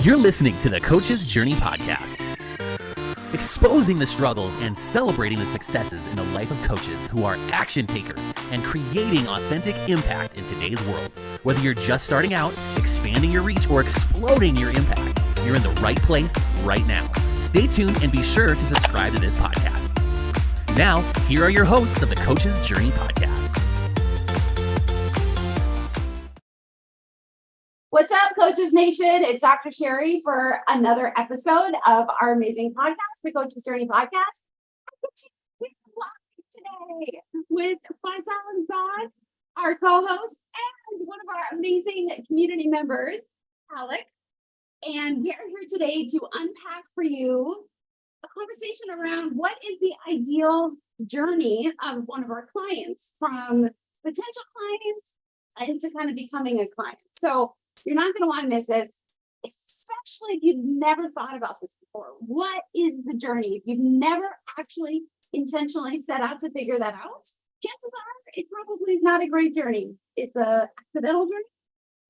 You're listening to the Coach's Journey podcast, exposing the struggles and celebrating the successes in the life of coaches who are action takers and creating authentic impact in today's world. Whether you're just starting out, expanding your reach, or exploding your impact, you're in the right place right now. Stay tuned and be sure to subscribe to this podcast. Now, here are your hosts of the Coach's Journey podcast. What's up, Coaches Nation? It's Dr. Sheri for another episode of our amazing podcast, the Coach's Journey podcast. We're live today with Faisal Ensaun, our co-host, and one of our amazing community members, Alec. And we are here today to unpack for you a conversation around what is the ideal journey of one of our clients, from potential client into kind of becoming a client. So you're not going to want to miss this, especially if you've never thought about this before. What is the journey? If you've never actually intentionally set out to figure that out, chances are it probably is not a great journey. It's an accidental journey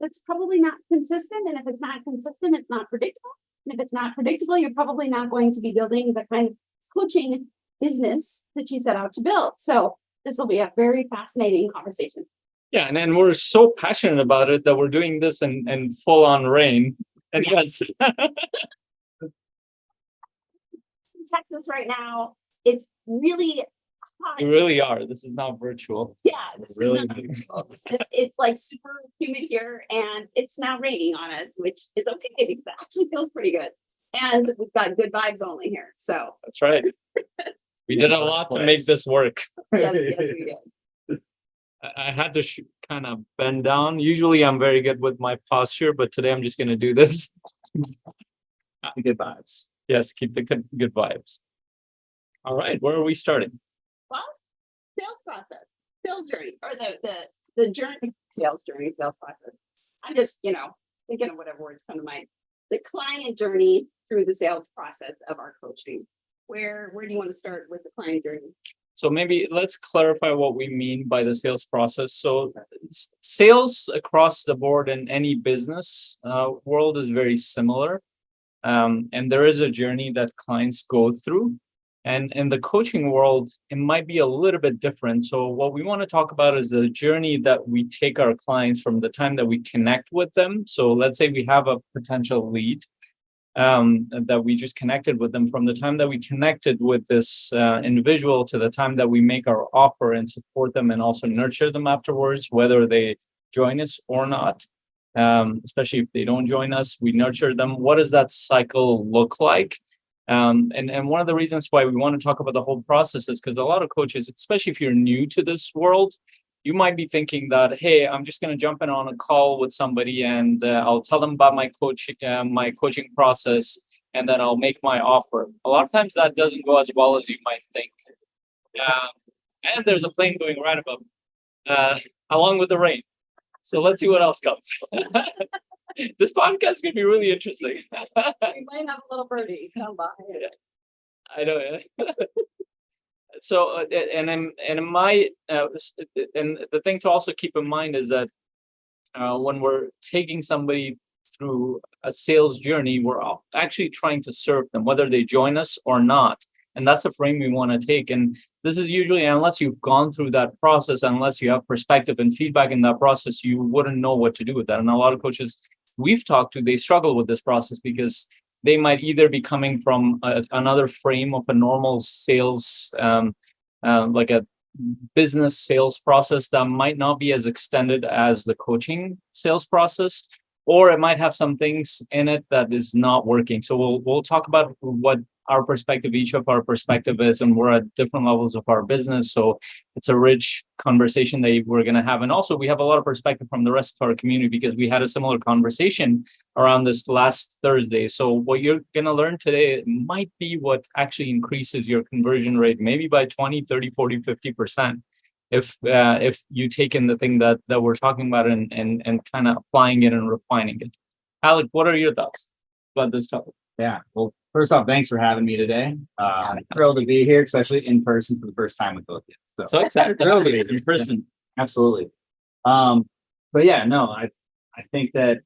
that's probably not consistent. And if it's not consistent, it's not predictable. And if it's not predictable, you're probably not going to be building the kind of coaching business that you set out to build. So this will be a very fascinating conversation. Yeah, and then we're so passionate about it that we're doing this in full on rain. And yes, In Texas right now, it's really hot. we really are. This is not virtual. Yeah, this Really? is not virtual. It's like super humid here, and it's now raining on us, which is okay because it actually feels pretty good. And we've got good vibes only here. So That's right. We did a lot to make this work. yes, we did. I had to kind of bend down. Usually I'm very good with my posture, but today I'm just going to do this. Good vibes. Yes, keep the good vibes. All right, where are we starting? Well, sales process, sales journey, or the journey, sales process. I'm just, thinking of whatever words come to mind. The client journey through the sales process of our coaching. Where do you want to start with the client journey? So maybe let's clarify what we mean by the sales process. So sales across the board in any business world is very similar. And there is a journey that clients go through. And in the coaching world, it might be a little bit different. So what we want to talk about is the journey that we take our clients from the time that we connect with them. So let's say we have a potential lead. That we just connected with them, from the time that we connected with this individual to the time that we make our offer and support them and also nurture them afterwards, whether they join us or not. Especially if they don't join us, we nurture them. What does that cycle look like? And one of the reasons why we want to talk about the whole process is because a lot of coaches, especially if you're new to this world, you might be thinking that, hey, I'm just going to jump in on a call with somebody and I'll tell them about my coaching process, and then I'll make my offer. A lot of times that doesn't go as well as you might think. And there's a plane going right above, along with the rain. So let's see what else comes. This podcast is going to be really interesting. We might have a little birdie come by. I know. Yeah. So, and the thing to also keep in mind is that when we're taking somebody through a sales journey, we're actually trying to serve them, whether they join us or not. And that's the frame we want to take. And this is usually, unless you've gone through that process, unless you have perspective and feedback in that process, you wouldn't know what to do with that. And a lot of coaches we've talked to, they struggle with this process because they might either be coming from another frame of a normal sales, like a business sales process that might not be as extended as the coaching sales process, or it might have some things in it that is not working. So we'll talk about what our perspective, each of our perspective is, and we're at different levels of our business. So it's a rich conversation that we're going to have. And also we have a lot of perspective from the rest of our community because we had a similar conversation around this last Thursday. So what you're going to learn today might be what actually increases your conversion rate, maybe by 20, 30, 40, 50%. If you take in the thing that we're talking about and kind of applying it and refining it. Alec, what are your thoughts about this topic? Yeah. Well, first off, thanks for having me today. I'm thrilled to be here, especially in person for the first time with both of you. So excited. Thrilled to be in person. Absolutely. But yeah, no, I think that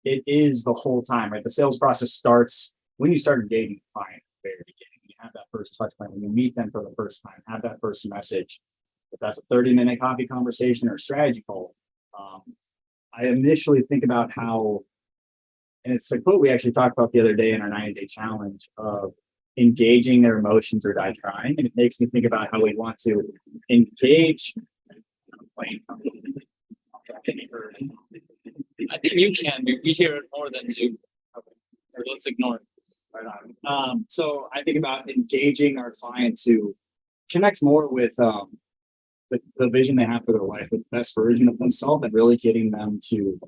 it is the whole time, right? The sales process starts when you start engaging the client at the very beginning. You have that first touch point when you meet them for the first time, have that first message. If that's a 30-minute coffee conversation or a strategy call, I initially think about how, and it's a quote we actually talked about the other day in our 90-day challenge of engaging their emotions or die trying. And it makes me think about how we want to engage. I think you can. We hear it more than Zoom. So let's ignore it. Right on. So I think about engaging our client to connect more with the vision they have for their life, with the best version of themselves, and really getting them to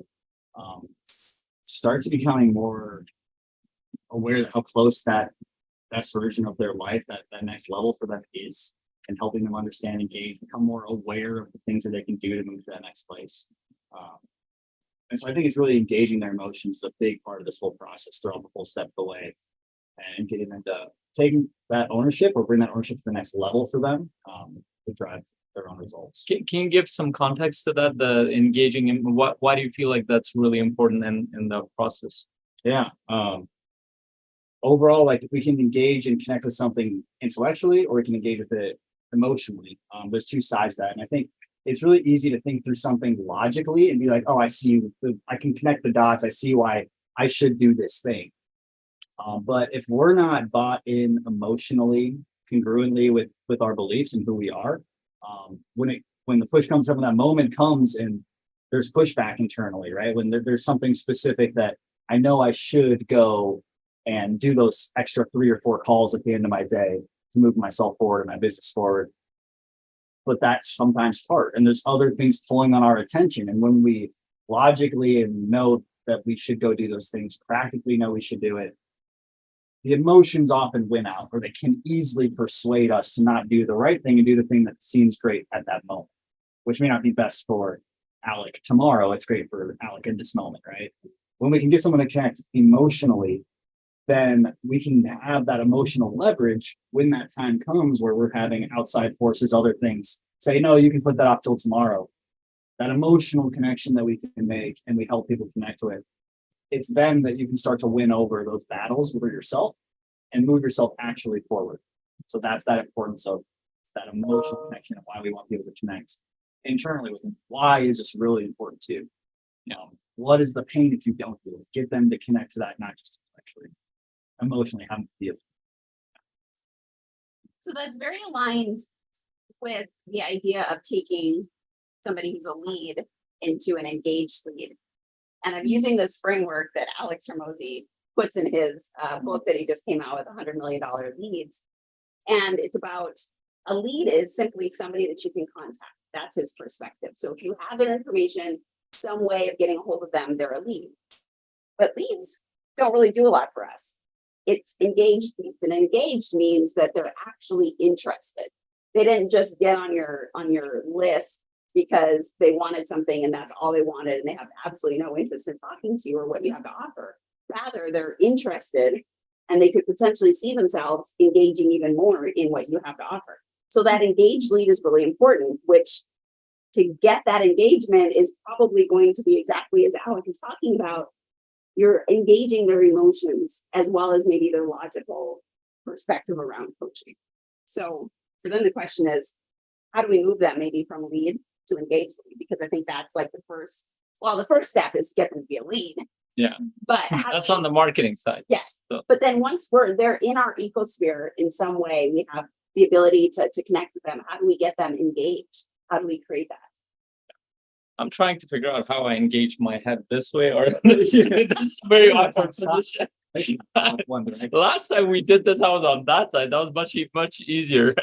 start to becoming more aware of how close that best version of their life, that next level for them is, and helping them understand, engage, become more aware of the things that they can do to move to that next place. And so I think it's really engaging their emotions, a big part of this whole process throughout the whole step of the way, and getting them to taking that ownership or bring that ownership to the next level for them to drive their own results. Can you give some context to that? The engaging in why do you feel like that's really important in the process? Yeah. Overall, like we can engage and connect with something intellectually, or we can engage with it emotionally. There's two sides to that. And I think it's really easy to think through something logically and be like, oh, I see, I can connect the dots. I see why I should do this thing. But if we're not bought in emotionally, congruently with our beliefs and who we are, when the push comes up and that moment comes and there's pushback internally, right? When there's something specific that I know I should go and do those extra 3 or 4 calls at the end of my day to move myself forward and my business forward. But that's sometimes hard. And there's other things pulling on our attention. And when we logically know that we should go do those things, practically know we should do it, the emotions often win out, or they can easily persuade us to not do the right thing and do the thing that seems great at that moment, which may not be best for Alec tomorrow. It's great for Alec in this moment, right? When we can get someone to connect emotionally, then we can have that emotional leverage when that time comes where we're having outside forces, other things say, no, you can put that off till tomorrow. That emotional connection that we can make and we help people connect to it. It's then that you can start to win over those battles over yourself and move yourself actually forward. So that's that importance of that emotional connection and why we want people to connect internally with them. Why is this really important too? What is the pain if you don't do it? Get them to connect to that, not just intellectually. Emotionally, how do you feel? So that's very aligned with the idea of taking somebody who's a lead into an engaged lead. And I'm using this framework that Alex Hormozi puts in his book that he just came out with, $100 million leads. And it's about a lead is simply somebody that you can contact. That's his perspective. So if you have their information, some way of getting a hold of them, they're a lead. But leads don't really do a lot for us. It's engaged leads, and engaged means that they're actually interested. They didn't just get on your list because they wanted something and that's all they wanted, and they have absolutely no interest in talking to you or what you have to offer. Rather, they're interested and they could potentially see themselves engaging even more in what you have to offer. So that engaged lead is really important, which to get that engagement is probably going to be exactly as Alec is talking about. You're engaging their emotions as well as maybe their logical perspective around coaching. So then the question is, how do we move them maybe from lead to engaged lead? Because I think that's like the first step is to get them to be a lead. Yeah. But that's on the marketing side. Yes. So. But then once they're in our ecosphere in some way, we have the ability to connect with them. How do we get them engaged? How do we create that? I'm trying to figure out how I engage my head this way or this. That's very awkward position. Last time we did this, I was on that side. That was much easier.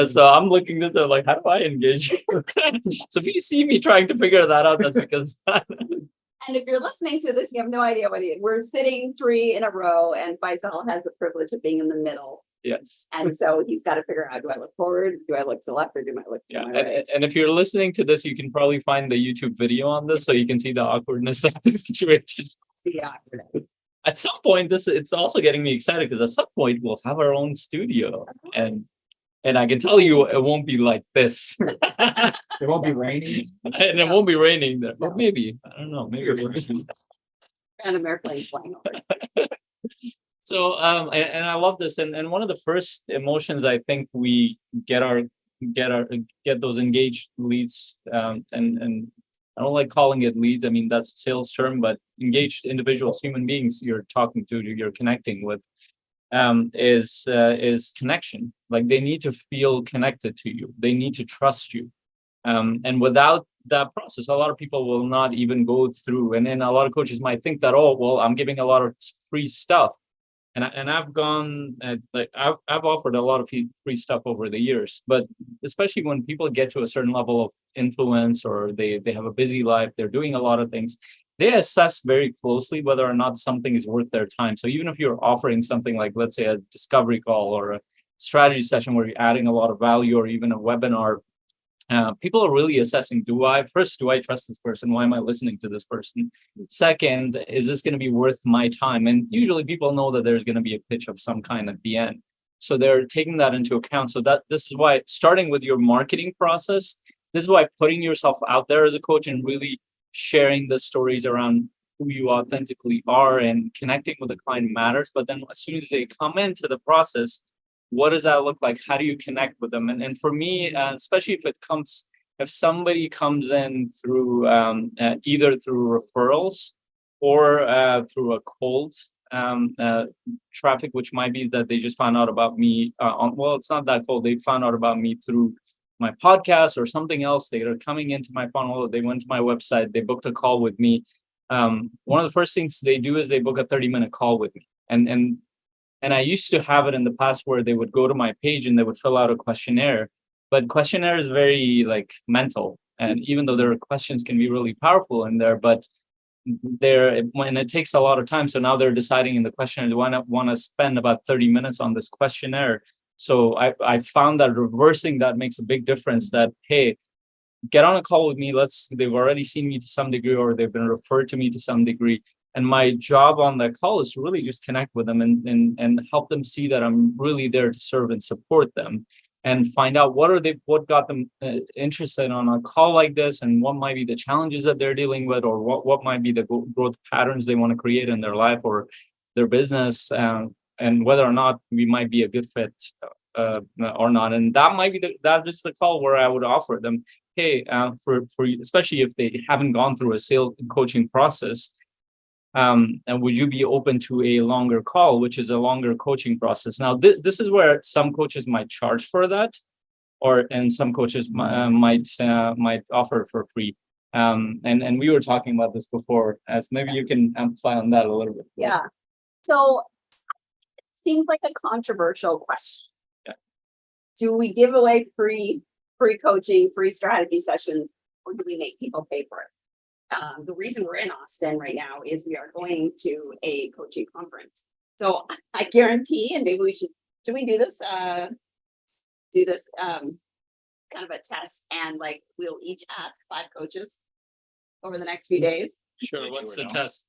So I'm looking at this, I'm like, how do I engage? So if you see me trying to figure that out, that's because. And if you're listening to this, you have no idea we're sitting 3 in a row, and Faisal has the privilege of being in the middle. Yes. And so he's got to figure out, do I look forward? Do I look to the left, or do I look to my right? And if you're listening to this, you can probably find the YouTube video on this so you can see the awkwardness of the situation. See awkwardness. At some point, it's also getting me excited because at some point we'll have our own studio, and I can tell you it won't be like this. It won't be raining. And it won't be raining there. But maybe. I don't know. Maybe. Random airplanes flying over. So and I love this, and one of the first emotions I think we get those engaged leads, and I don't like calling it leads. I mean, that's a sales term, but engaged individuals, human beings you're talking to, you're connecting with, is connection. Like they need to feel connected to you. They need to trust you. And without that process, a lot of people will not even go through. And then a lot of coaches might think that, oh, well, I'm giving a lot of free stuff. And I've gone I've offered a lot of free stuff over the years, but especially when people get to a certain level of influence, or they have a busy life, they're doing a lot of things, they assess very closely whether or not something is worth their time. So even if you're offering something like, let's say, a discovery call or a strategy session where you're adding a lot of value, or even a webinar, people are really assessing, do I trust this person? Why am I listening to this person? Second, is this going to be worth my time? And usually people know that there's going to be a pitch of some kind at the end. So they're taking that into account. So this is why, starting with your marketing process, this is why putting yourself out there as a coach and really sharing the stories around who you authentically are and connecting with the client matters. But then as soon as they come into the process, what does that look like? How do you connect with them? And for me, especially if somebody comes in through either through referrals or through a cold traffic, which might be that they just found out about me it's not that cold. They found out about me through my podcast or something else. They are coming into my funnel. They went to my website. They booked a call with me. One of the first things they do is they book a 30-minute call with me. And I used to have it in the past where they would go to my page and they would fill out a questionnaire. But questionnaire is very mental. And even though their questions can be really powerful in there, but when it takes a lot of time. So now they're deciding in the questionnaire, do I want to spend about 30 minutes on this questionnaire? So I found that reversing that makes a big difference, that, hey, get on a call with me. They've already seen me to some degree, or they've been referred to me to some degree. And my job on that call is to really just connect with them and help them see that I'm really there to serve and support them, and find out what got them interested on a call like this, and what might be the challenges that they're dealing with, or what might be the growth patterns they want to create in their life or their business, and whether or not we might be a good fit or not. And that might be that is the call where I would offer them, hey, for especially if they haven't gone through a sales coaching process. And would you be open to a longer call, which is a longer coaching process? Now, this is where some coaches might charge for that, and some coaches might offer for free. And we were talking about this before, as maybe you can amplify on that a little bit. Yeah. So it seems like a controversial question. Yeah. Do we give away free coaching, free strategy sessions, or do we make people pay for it? The reason we're in Austin right now is we are going to a coaching conference. So I guarantee, and maybe should we do this kind of a test, and we'll each ask 5 coaches over the next few days. Sure. What's the test?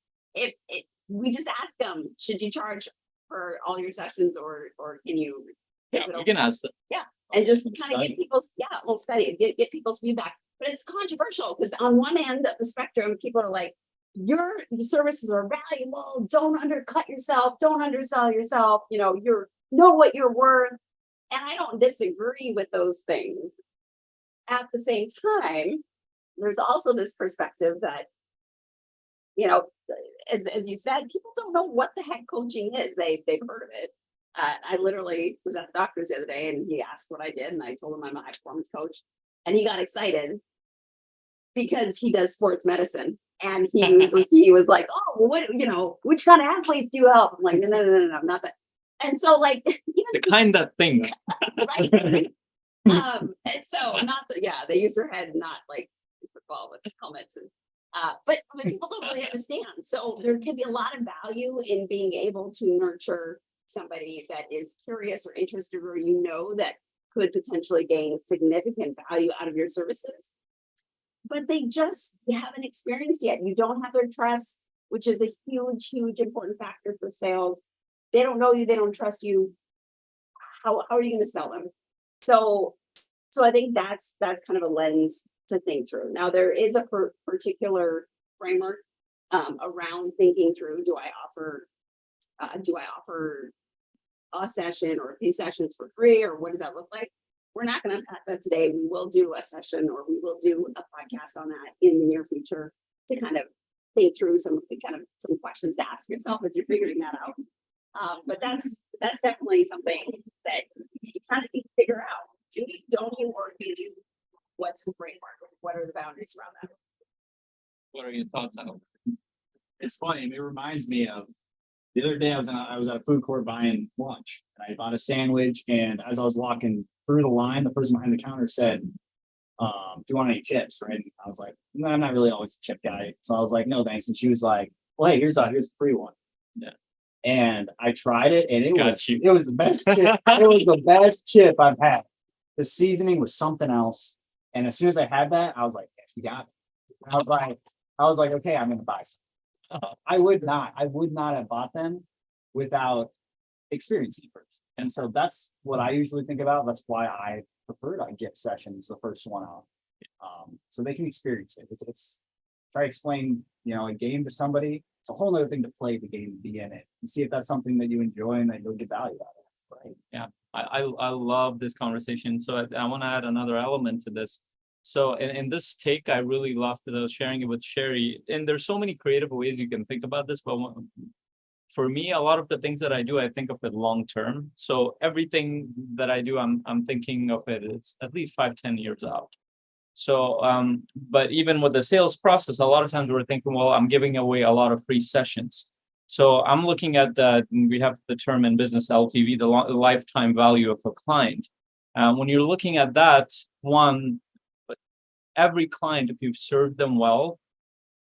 We just ask them, should you charge for all your sessions, or can you? Yeah, we can ask them. Yeah, and just kind of get people's we'll study it, get people's feedback. But it's controversial because on one end of the spectrum, people are like, your services are valuable. Don't undercut yourself. Don't undersell yourself. You know what you're worth. And I don't disagree with those things. At the same time, there's also this perspective that, as you said, people don't know what the heck coaching is. They've heard of it. I literally was at the doctor's the other day, and he asked what I did, and I told him I'm a high performance coach, and he got excited because he does sports medicine, and he was like, oh, what, which kind of athletes do you help? I'm like, no, not that. And so even the kind that think. Right. And so they use their head, not like football with helmets, and but people don't really understand. So there can be a lot of value in being able to nurture somebody that is curious or interested, or that could potentially gain significant value out of your services, but they haven't experienced yet. You don't have their trust, which is a huge important factor for sales. They don't know you, they don't trust you. How are you going to sell them? So I think that's kind of a lens to think through. Now, there is a particular framework around thinking through, do I offer a session or a few sessions for free, or what does that look like? We're not going to unpack that today. We will do a session, or we will do a podcast on that in the near future to kind of think through some questions to ask yourself as you're figuring that out. But that's definitely something that you kind of need to figure out. Do you, don't you, or do you do? What's the framework? What are the boundaries around that? What are your thoughts on it? It's funny. It reminds me of the other day I was at a food court buying lunch. And I bought a sandwich, and as I was walking through the line, the person behind the counter said, "Do you want any chips?" Right? And I was like, "No, I'm not really always a chip guy." So I was like, "No, thanks." And she was like, "Well, hey, here's a free one." Yeah. And I tried it, and it Got was you. it was the best chip. It was the best chip I've had. The seasoning was something else. And as soon as I had that, I was like, "Yes, you got it." And I was like, okay, I'm gonna buy some. I would not have bought them without experiencing first. And so that's what I usually think about. That's why I prefer to get sessions the first one off. So they can experience it. It's try to explain, a game to somebody. It's a whole other thing to play the game, be in it, and see if that's something that you enjoy and that you'll get value out of. Right? Yeah, I love this conversation. So I want to add another element to this. So in this take, I really loved sharing it with Sheri. And there's so many creative ways you can think about this, but for me, a lot of the things that I do, I think of it long term. So everything that I do, I'm thinking of it as at least 5-10 years out. So, but even with the sales process, a lot of times we're thinking, well, I'm giving away a lot of free sessions. So I'm looking at that. We have the term in business LTV, the lifetime value of a client. When you're looking at that, every client, if you've served them well,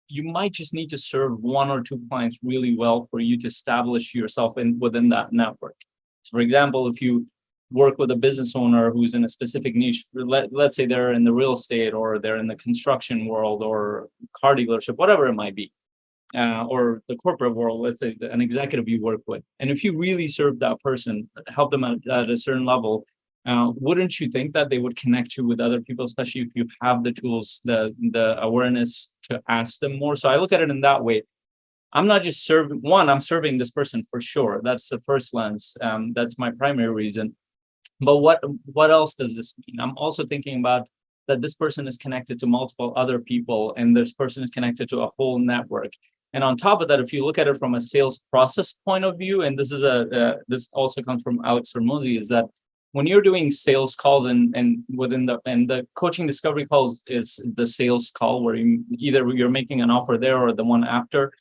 you might just need to serve 1 or 2 clients really well for you to establish yourself within that network. So for example, if you work with a business owner who's in a specific niche, let's say they're in the real estate, or they're in the construction world, or car dealership, whatever it might be, or the corporate world, let's say an executive you work with. And if you really serve that person, help them at a certain level, wouldn't you think that they would connect you with other people, especially if you have the tools, the awareness to ask them more? So I look at it in that way. I'm not just I'm serving this person for sure. That's the first lens. That's my primary reason. But what else does this mean? I'm also thinking about that this person is connected to multiple other people, and this person is connected to a whole network. And on top of that, if you look at it from a sales process point of view, and this also comes from Alex Hormozi, is that when you're doing sales calls and within the coaching discovery calls is the sales call where either you're making an offer there or the one after.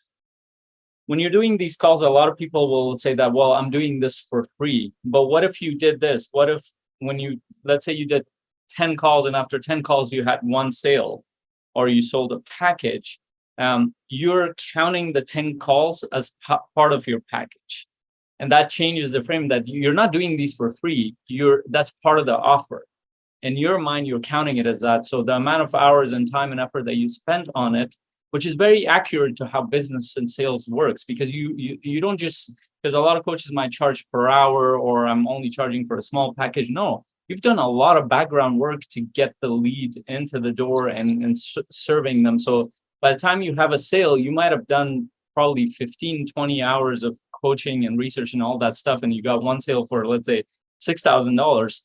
When you're doing these calls, a lot of people will say that, well, I'm doing this for free. But what if you did this? What if let's say you did 10 calls and after 10 calls, you had 1 sale, or you sold a package, you're counting the 10 calls as part of your package. And that changes the frame that you're not doing these for free. That's part of the offer. In your mind, you're counting it as that. So the amount of hours and time and effort that you spent on it, which is very accurate to how business and sales works, because you don't just, because a lot of coaches might charge per hour, or I'm only charging for a small package. No, you've done a lot of background work to get the lead into the door and serving them. So by the time you have a sale, you might have done probably 15-20 hours of coaching and research and all that stuff, and you got 1 sale for, let's say, $6,000.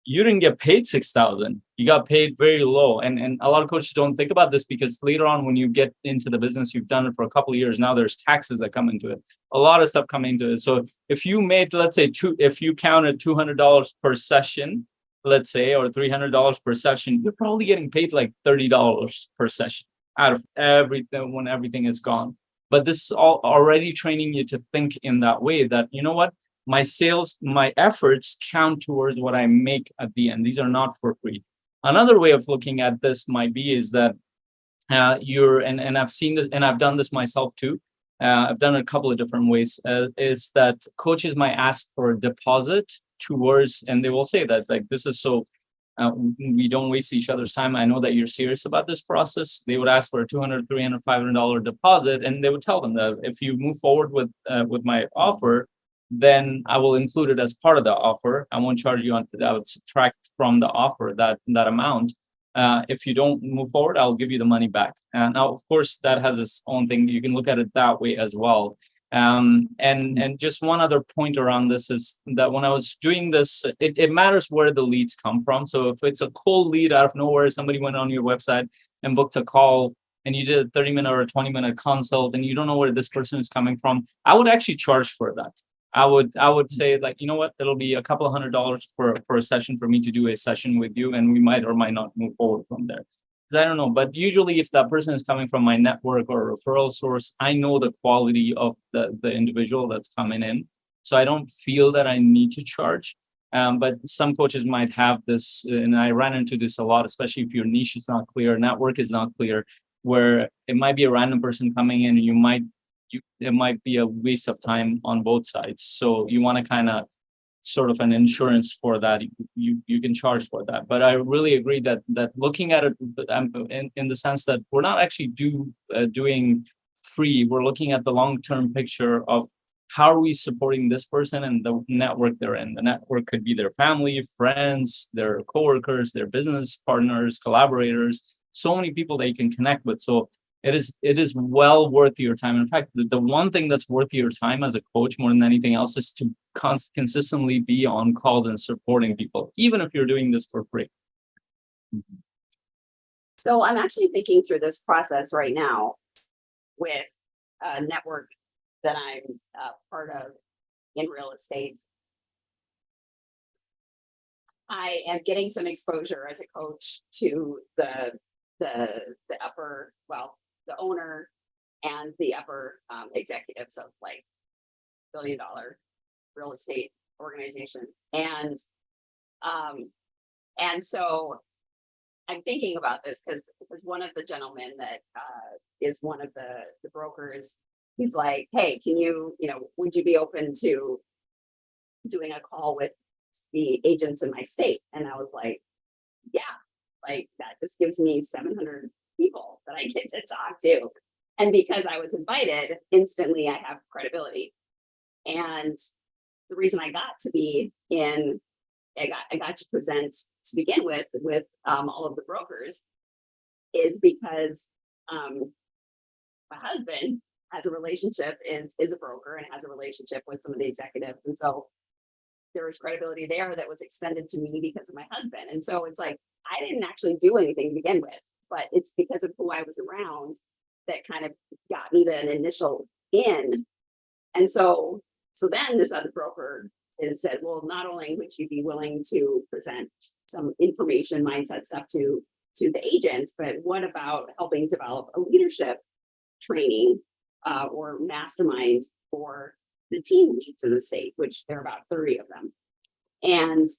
You didn't get paid $6,000. You got paid very low. And a lot of coaches don't think about this, because later on, when you get into the business, you've done it for a couple of years. Now there's taxes that come into it. A lot of stuff come into it. So if you made, let's say, if you counted $200 per session, let's say, or $300 per session, you're probably getting paid like $30 per session out of everything when everything is gone. But this is all already training you to think in that way, that, you know what? My efforts count towards what I make at the end. These are not for free. Another way of looking at this might be is that and I've seen this, and I've done this myself too. I've done it a couple of different ways. Is that coaches might ask for a deposit towards, and they will say that, like, this is so we don't waste each other's time. I know that you're serious about this process. They would ask for a $200, $300, $500 deposit, and they would tell them that if you move forward with my offer, then I will include it as part of the offer. I won't charge you on. I would subtract from the offer that amount. If you don't move forward, I'll give you the money back. Now, of course, that has its own thing. You can look at it that way as well. And just one other point around this is that when I was doing this, it matters where the leads come from. So if it's a cold lead out of nowhere, somebody went on your website and booked a call, and you did a 30-minute or a 20-minute consult, and you don't know where this person is coming from, I would actually charge for that. I would say, like, you know what, it'll be a couple of $100 for a session for me to do a session with you, and we might or might not move forward from there. Because I don't know, but usually if that person is coming from my network or a referral source, I know the quality of the individual that's coming in. So I don't feel that I need to charge. But some coaches might have this, and I ran into this a lot, especially if your niche is not clear, network is not clear, where it might be a random person coming in, and it might be a waste of time on both sides. So you want to kind of sort of an insurance for that. You can charge for that. But I really agree that looking at it in the sense that we're not actually doing free. We're looking at the long-term picture of how are we supporting this person and the network they're in. The network could be their family, friends, their coworkers, their business partners, collaborators, so many people that you can connect with. So it is well worth your time. In fact, the one thing that's worth your time as a coach more than anything else is to consistently be on calls and supporting people, even if you're doing this for free. So I'm actually thinking through this process right now with a network that I'm part of in real estate. I am getting some exposure as a coach to the upper, well, the owner and the upper executives of like billion-dollar real estate organization. And so I'm thinking about this because one of the gentlemen that is one of the brokers, he's like, hey, can would you be open to doing a call with the agents in my state? And I was like, yeah, like that just gives me 700 people that I get to talk to. And because I was invited, instantly I have credibility. And the reason I got to be I got to present to begin with all of the brokers is because my husband has a relationship, is a broker and has a relationship with some of the executives. And so there was credibility there that was extended to me because of my husband. And so it's like, I didn't actually do anything to begin with, but it's because of who I was around that kind of got me the initial in. And so then this other broker has said, well, not only would you be willing to present some information, mindset stuff to the agents, but what about helping develop a leadership training or mastermind for the team leads in the state, which there are about 30 of them. And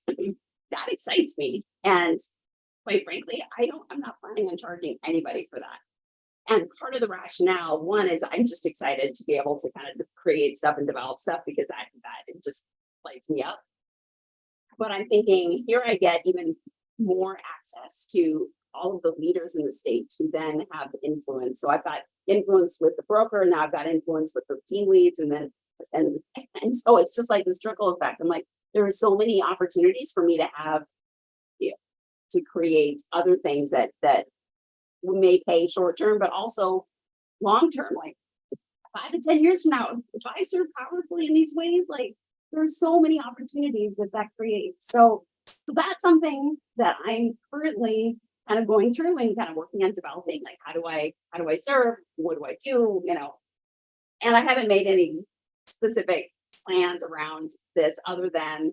that excites me. And quite frankly, I'm not planning on charging anybody for that. And part of the rationale, one is I'm just excited to be able to kind of create stuff and develop stuff because that it just lights me up. But I'm thinking here I get even more access to all of the leaders in the state to then have influence. So I've got influence with the broker, now I've got influence with the team leads, and so it's just like this trickle effect. I'm like, there are so many opportunities for me to have, to create other things that may pay short term, but also long term, like 5 to 10 years from now, if I serve powerfully in these ways, like there's so many opportunities that creates. So that's something that I'm currently kind of going through and kind of working on developing. Like, how do I serve? What do I do? And I haven't made any specific plans around this other than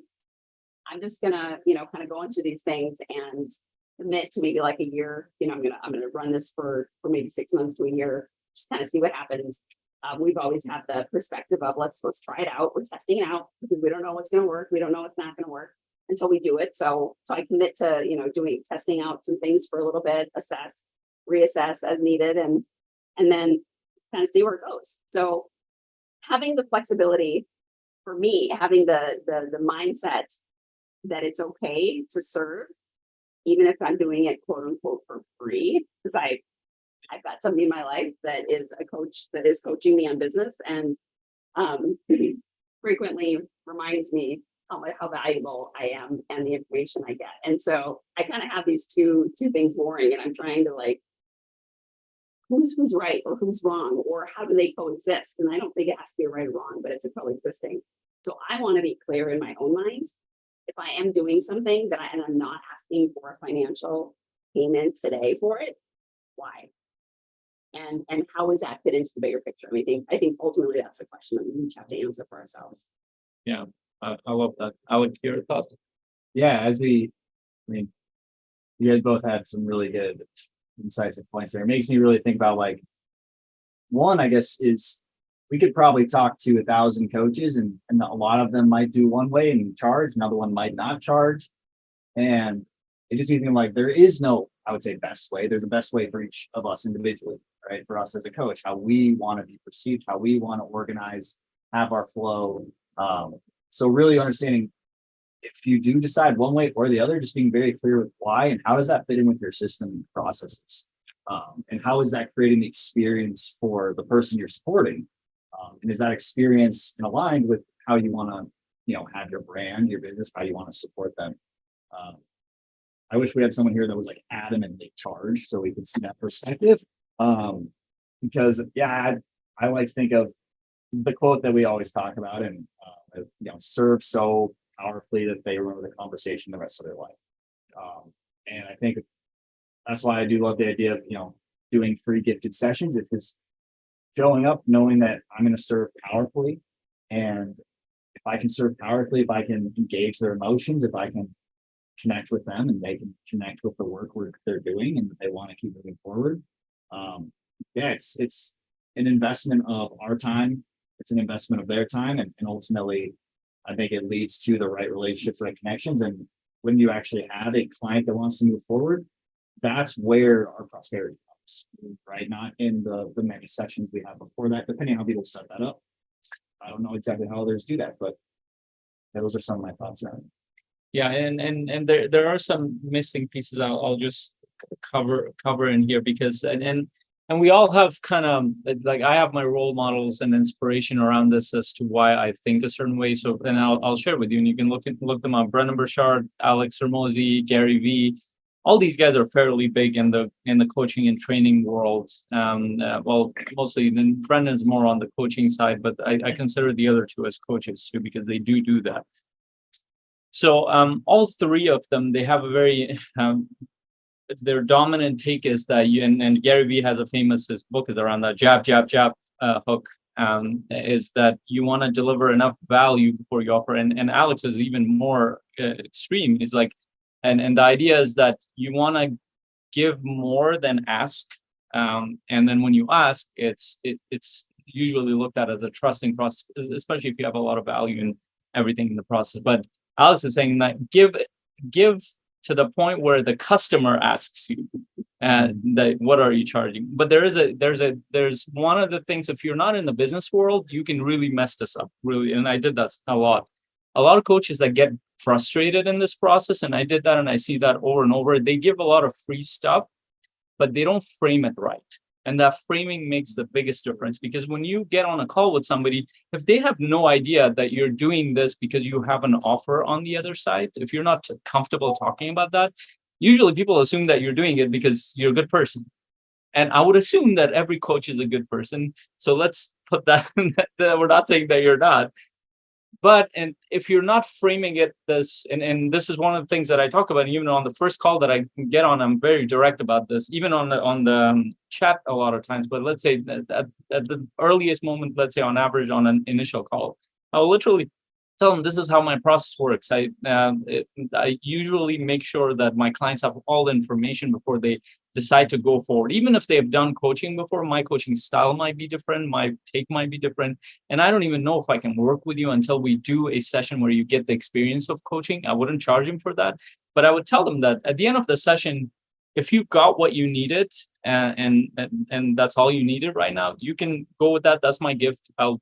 I'm just gonna, kind of go into these things and commit to maybe like a year. I'm gonna run this for maybe 6 months to a year, just kind of see what happens. We've always had the perspective of let's try it out. We're testing it out because we don't know what's going to work. We don't know what's not going to work until we do it. So I commit to, testing out some things for a little bit, assess, reassess as needed, and then kind of see where it goes. So having the flexibility for me, having the mindset that it's okay to serve, even if I'm doing it quote unquote for free, because I've got somebody in my life that is a coach that is coaching me on business and frequently reminds me how valuable I am and the information I get. And so I kind of have these two things warring, and I'm trying to like, who's right or who's wrong, or how do they coexist? And I don't think it has to be right or wrong, but it's a coexisting. So I want to be clear in my own mind. If I am doing something and I'm not asking for a financial payment today for it, why? And how does that fit into the bigger picture? I think ultimately that's the question that we each have to answer for ourselves. Yeah, I love that. Alec, your thoughts? Yeah, I mean, you guys both had some really good incisive points there. It makes me really think about like, one, I guess, is we could probably talk to 1,000 coaches and a lot of them might do one way and charge, another one might not charge. And it just makes me think like there is no, I would say, best way. There's the best way for each of us individually, right? For us as a coach, how we want to be perceived, how we want to organize, have our flow. So really understanding if you do decide one way or the other, just being very clear with why and how does that fit in with your system and processes. And how is that creating the experience for the person you're supporting? And is that experience aligned with how you want to, have your brand, your business, how you want to support them? I wish we had someone here that was like adamantly charged so we could see that perspective. Because I like to think of the quote that we always talk about and serve so powerfully that they remember the conversation the rest of their life. And I think that's why I do love the idea of doing free gifted sessions. If it's showing up knowing that I'm going to serve powerfully, and if I can serve powerfully, if I can engage their emotions, if I can connect with them and they can connect with the work they're doing and they want to keep moving forward. It's an investment of our time. It's an investment of their time. And ultimately, I think it leads to the right relationships, right connections. And when you actually have a client that wants to move forward, that's where our prosperity comes, right? Not in the many sessions we have before that, depending on how people set that up. I don't know exactly how others do that, but those are some of my thoughts around it. Yeah, and there are some missing pieces I'll just cover in here because and we all have kind of like I have my role models and inspiration around this as to why I think a certain way. So and I'll share with you, and you can look them up. Brennan Burchard, Alex Hormozi, Gary Vee, all these guys are fairly big in the coaching and training world. Well, mostly then Brendan's more on the coaching side, but I consider the other two as coaches too because they do that. So all three of them, they have a very their dominant take is that and Gary Vee has a famous, his book is around that jab hook, is that you want to deliver enough value before you offer. And Alex is even more extreme. Is like, and the idea is that you want to give more than ask. And then when you ask, it's usually looked at as a trusting process, especially if you have a lot of value in everything in the process. But Alex is saying that give to the point where the customer asks you, that what are you charging? But there's one of the things, if you're not in the business world, you can really mess this up, really. And I did that a lot. A lot of coaches that get frustrated in this process, and I did that, and I see that over and over. They give a lot of free stuff, but they don't frame it right. And that framing makes the biggest difference, because when you get on a call with somebody, if they have no idea that you're doing this because you have an offer on the other side, if you're not comfortable talking about that, usually people assume that you're doing it because you're a good person. And I would assume that every coach is a good person. So let's put that, we're not saying that you're not. But and if you're not framing it this, and this is one of the things that I talk about, even on the first call that I get on, I'm very direct about this, even on the chat a lot of times. But let's say at the earliest moment, let's say on average on an initial call, I'll literally tell them this is how my process works. I usually make sure that my clients have all the information before they decide to go forward. Even if they've done coaching before, my coaching style might be different, my take might be different. And I don't even know if I can work with you until we do a session where you get the experience of coaching. I wouldn't charge them for that. But I would tell them that at the end of the session, if you got what you needed and that's all you needed right now, you can go with that. That's my gift. I'll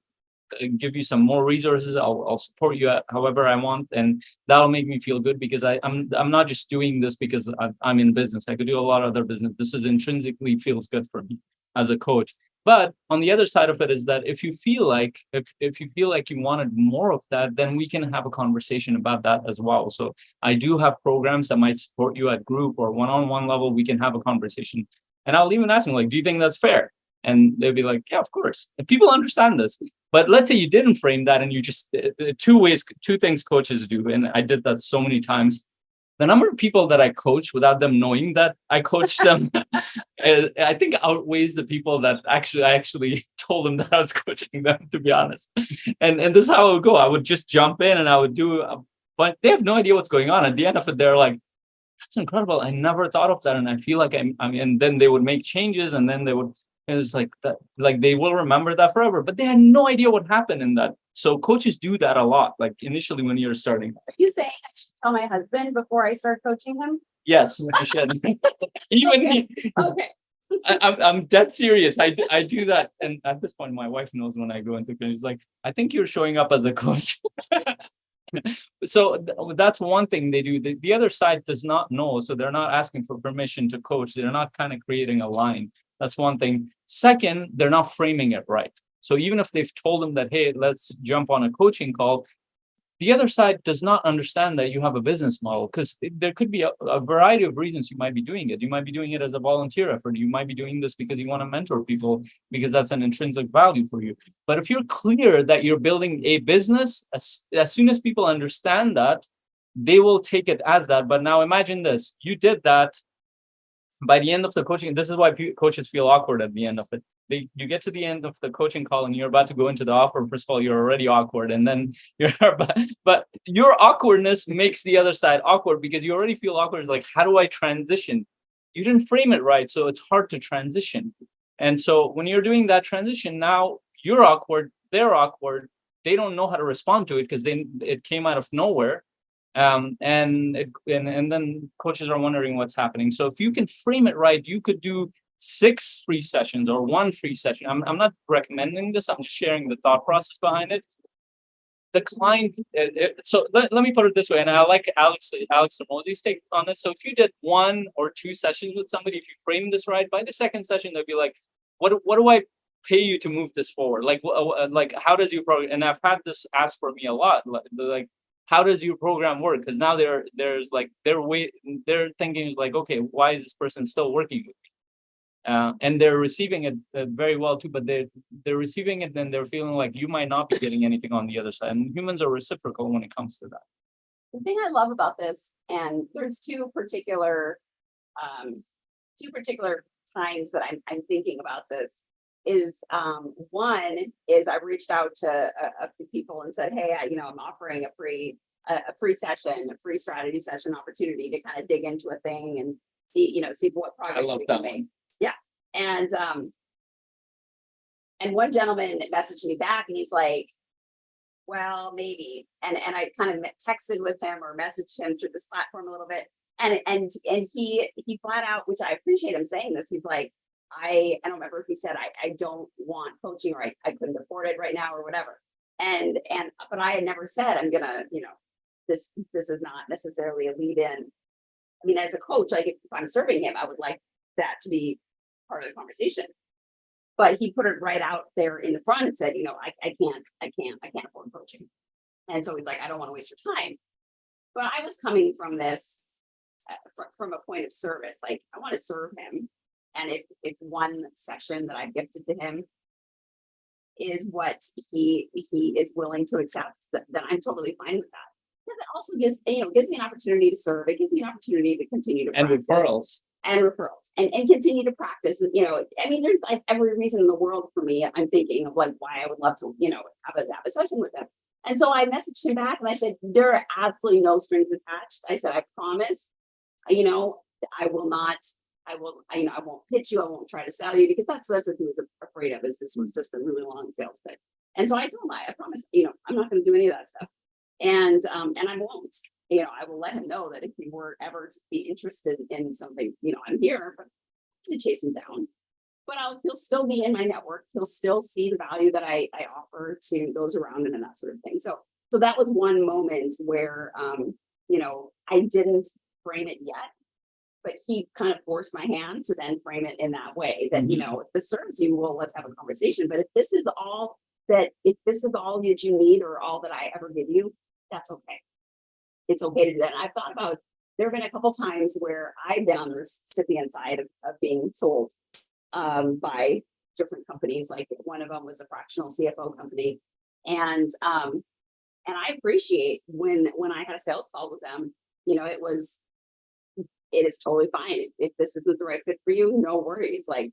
give you some more resources. I'll support you however I want, and that'll make me feel good, because I'm not just doing this because I'm in business. I could do a lot of other business. This is intrinsically feels good for me as a coach. But on the other side of it is that if you feel like if you feel like you wanted more of that, then we can have a conversation about that as well. So I do have programs that might support you at group or one-on-one level. We can have a conversation, and I'll even ask them like, "Do you think that's fair?" And they'll be like, "Yeah, of course." And people understand this. But let's say you didn't frame that, and you just two things coaches do, and I did that so many times. The number of people that I coach without them knowing that I coach them, I think outweighs the people that I actually told them that I was coaching them, to be honest. And this is how it would go. I would just jump in and I would but they have no idea what's going on. At the end of it, they're like, "That's incredible. I never thought of that." And I feel like and then they would make changes, and then they would, it was like that, like they will remember that forever, but they had no idea what happened in that. So coaches do that a lot, like initially when you're starting. Are you saying I should tell my husband before I start coaching him? Yes, you should. Even Okay. he, Okay. I'm dead serious. I do that, and at this point, my wife knows when I go into coaching. She's like, "I think you're showing up as a coach." So that's one thing they do. The other side does not know, so they're not asking for permission to coach. They're not kind of creating a line. That's one thing. Second, they're not framing it right. So even if they've told them that, "Hey, let's jump on a coaching call," the other side does not understand that you have a business model, because there could be a variety of reasons you might be doing it. You might be doing it as a volunteer effort. You might be doing this because you want to mentor people, because that's an intrinsic value for you. But if you're clear that you're building a business, as soon as people understand that, they will take it as that. But now imagine this: you did that. By the end of the coaching, this is why coaches feel awkward at the end of it. You get to the end of the coaching call and you're about to go into the offer. First of all, you're already awkward, and then but your awkwardness makes the other side awkward, because you already feel awkward. Like, how do I transition? You didn't frame it right, so it's hard to transition. And so when you're doing that transition, now you're awkward, they're awkward, they don't know how to respond to it because it came out of nowhere. And then coaches are wondering what's happening. So if you can frame it right, you could do 6 free sessions or 1 free session. I'm not recommending this. I'm just sharing the thought process behind it. The client. So let me put it this way, and I like Alex Ramosey's take on this. So if you did 1 or 2 sessions with somebody, if you frame this right, by the second session they'll be like, "What do I pay you to move this forward? Like how does your program?" And I've had this asked for me a lot. Like, how does your program work? Because now there's like they're thinking is like, okay, why is this person still working with me? And they're receiving it very well too, but they're receiving it, then they're feeling like you might not be getting anything on the other side. And humans are reciprocal when it comes to that. The thing I love about this, and there's two particular times that I'm thinking about this, is one is I reached out to a few people and said, "Hey, I'm offering a free session, a free strategy session opportunity to kind of dig into a thing and see what progress we can make." Yeah. And one gentleman messaged me back and he's like, "Well, maybe." And I kind of texted with him or messaged him through this platform a little bit. And he flat out, which I appreciate him saying this, he's like, I don't remember if he said, I don't want coaching, or I couldn't afford it right now or whatever. But I had never said I'm gonna, this is not necessarily a lead in. I mean, as a coach, like if I'm serving him, I would like that to be part of the conversation. But he put it right out there in the front and said, I can't afford coaching. And so he's like, "I don't want to waste your time." But I was coming from this, from a point of service. Like, I want to serve him. And if one session that I gifted to him is what he is willing to accept, then I'm totally fine with that. Because it also gives me an opportunity to serve. It gives me an opportunity to continue to practice. And referrals and continue to practice. I mean, there's like every reason in the world for me. I'm thinking of like why I would love to, have a session with them. And so I messaged him back and I said, "There are absolutely no strings attached." I said, "I promise, I will not. I won't pitch you. I won't try to sell you," because that's what he was afraid of. Is this was just a really long sales pitch. And so I told him, I promise, I'm not going to do any of that stuff. And I won't. I will let him know that if he were ever to be interested in something, I'm here, but I'm going to chase him down. But he'll still be in my network. He'll still see the value that I offer to those around him and that sort of thing. So that was one moment where, I didn't frame it yet. but he kind of forced my hand to then frame it in that way that, you know, if this serves you, well, let's have a conversation. But if this is all that you need or all that I ever give you, that's okay. It's okay to do that. And I've thought about, there have been a couple times where I've been on the recipient side of being sold by different companies. Like one of them was a fractional CFO company. And I appreciate when I had a sales call with them, you know, it is totally fine. If this isn't the right fit for you, no worries. Like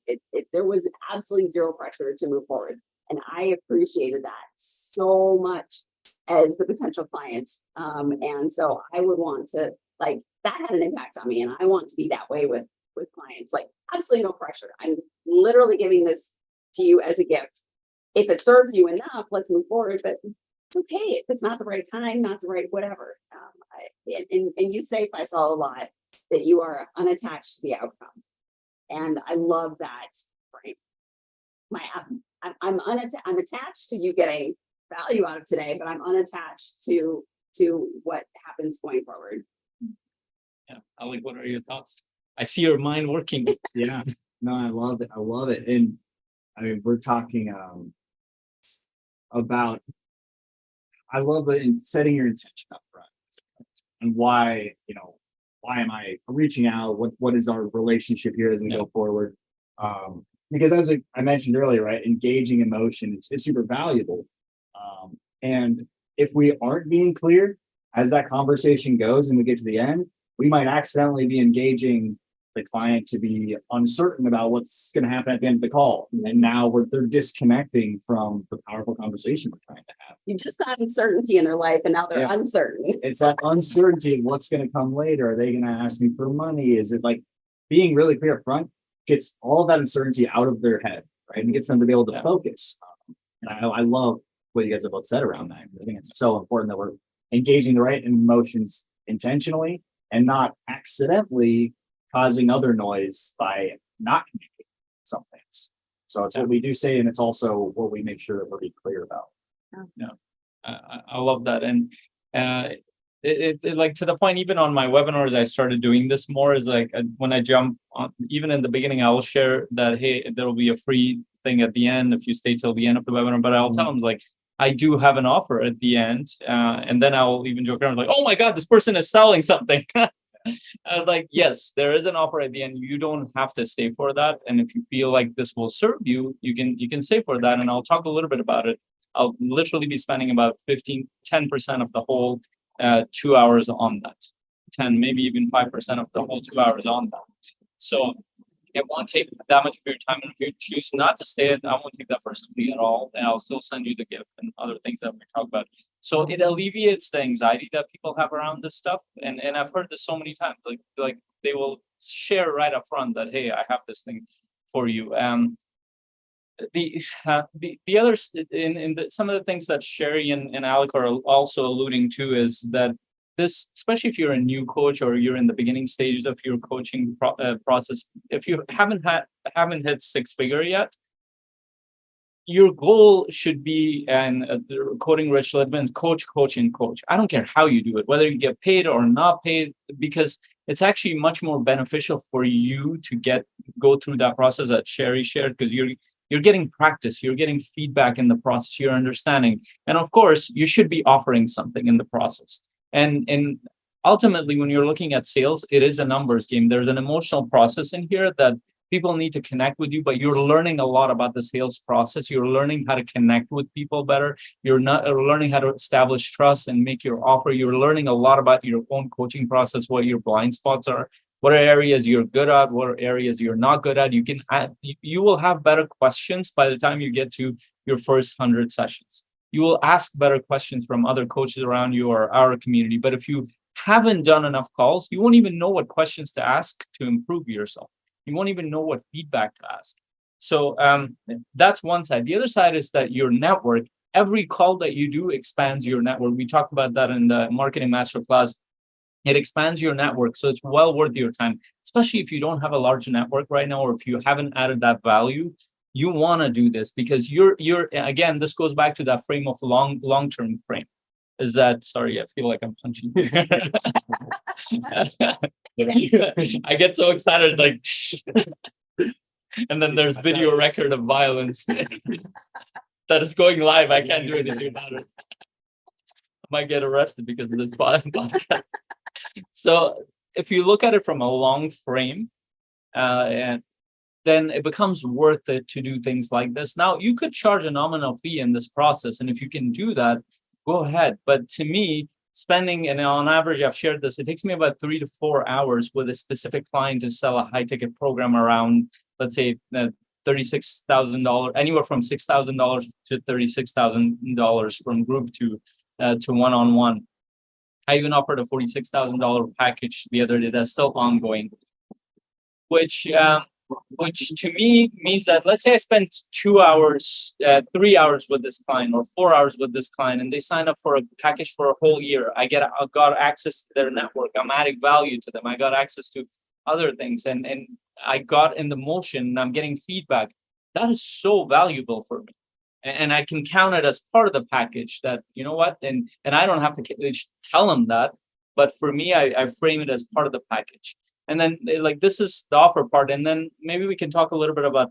there was absolutely zero pressure to move forward. And I appreciated that so much as the potential client. And so I would want to, like, that had an impact on me. And I want to be that way with clients, like absolutely no pressure. I'm literally giving this to you as a gift. If it serves you enough, let's move forward. But it's okay if it's not the right time, not the right whatever. And you say, Faisal, a lot that you are unattached to the outcome, and I love that frame. I'm attached to you getting value out of today, but I'm unattached to what happens going forward. Yeah, Alec, what are your thoughts? I see your mind working. Yeah, no, I love it. I love it. And I mean, we're talking about, I love it in setting your intention up front and why, you know, why am I reaching out? What is our relationship here as we go forward? Because as I mentioned earlier, right, engaging emotion is super valuable. And if we aren't being clear as that conversation goes and we get to the end, we might accidentally be engaging the client to be uncertain about what's going to happen at the end of the call. And now they're disconnecting from the powerful conversation we're trying to have. You just got uncertainty in their life and now they're uncertain. It's that uncertainty of what's going to come later. Are they going to ask me for money? Is it like being really clear up front gets all of that uncertainty out of their head, right? And gets them to be able to focus. And I love what you guys have both said around that. I think it's so important that we're engaging the right emotions intentionally and not accidentally causing other noise by not communicating some things. So it's what we do say, and it's also what we make sure that we're being clear about. Yeah, I love that. And it like to the point, even on my webinars, I started doing this more is like when I jump on, even in the beginning, I will share that, hey, there will be a free thing at the end if you stay till the end of the webinar, but I'll tell them like, I do have an offer at the end. And then I'll even joke around like, oh my God, this person is selling something. Like, yes, there is an offer at the end. You don't have to stay for that. And if you feel like this will serve you, you can stay for that. And I'll talk a little bit about it. I'll literally be spending about 10% of the whole 2 hours on that. 10, maybe even 5% of the whole 2 hours on that. So it won't take that much of your time. And if you choose not to stay, I won't take that personally at all. And I'll still send you the gift and other things that we talk about. So it alleviates the anxiety that people have around this stuff. And I've heard this so many times, like they will share right up front that, hey, I have this thing for you. The others in some of the things that Sheri and Alec are also alluding to is that this, especially if you're a new coach or you're in the beginning stages of your coaching process, if you haven't hit six figure yet, your goal should be, and quoting Rich Littman's, coach. I don't care how you do it, whether you get paid or not paid, because it's actually much more beneficial for you to go through that process that Sheri shared, because you're getting practice, you're getting feedback in the process, you're understanding. And of course, you should be offering something in the process. And ultimately, when you're looking at sales, it is a numbers game. There's an emotional process in here that people need to connect with you, but you're learning a lot about the sales process. You're learning how to connect with people better. You're learning how to establish trust and make your offer. You're learning a lot about your own coaching process, what your blind spots are, what are areas you're good at, what are areas you're not good at. You will have better questions by the time you get to your first 100 sessions. You will ask better questions from other coaches around you or our community. But if you haven't done enough calls, you won't even know what questions to ask to improve yourself. You won't even know what feedback to ask. So that's one side. The other side is that your network, every call that you do expands your network. We talked about that in the marketing masterclass. It expands your network. So it's well worth your time, especially if you don't have a large network right now, or if you haven't added that value. You want to do this because you're again, this goes back to that frame of long-term frame. is that, sorry, I feel like I'm punching. I get so excited, like, and then there's video record of violence that is going live. I can't do anything about it. I might get arrested because of this podcast. So if you look at it from a long frame, and then it becomes worth it to do things like this. Now, you could charge a nominal fee in this process, and if you can do that, go ahead. But to me, spending, and on average, I've shared this, it takes me about 3 to 4 hours with a specific client to sell a high ticket program around, let's say, $36,000, anywhere from $6,000 to $36,000 from group to one-on-one. I even offered a $46,000 package the other day that's still ongoing, which to me means that, let's say I spent 2 hours, 3 hours with this client or 4 hours with this client, and they sign up for a package for a whole year. I got access to their network. I'm adding value to them. I got access to other things, and I got in the motion, and I'm getting feedback. That is so valuable for me. And I can count it as part of the package that, you know what, and I don't have to tell them that, but for me, I frame it as part of the package. And then, like, this is the offer part. And then maybe we can talk a little bit about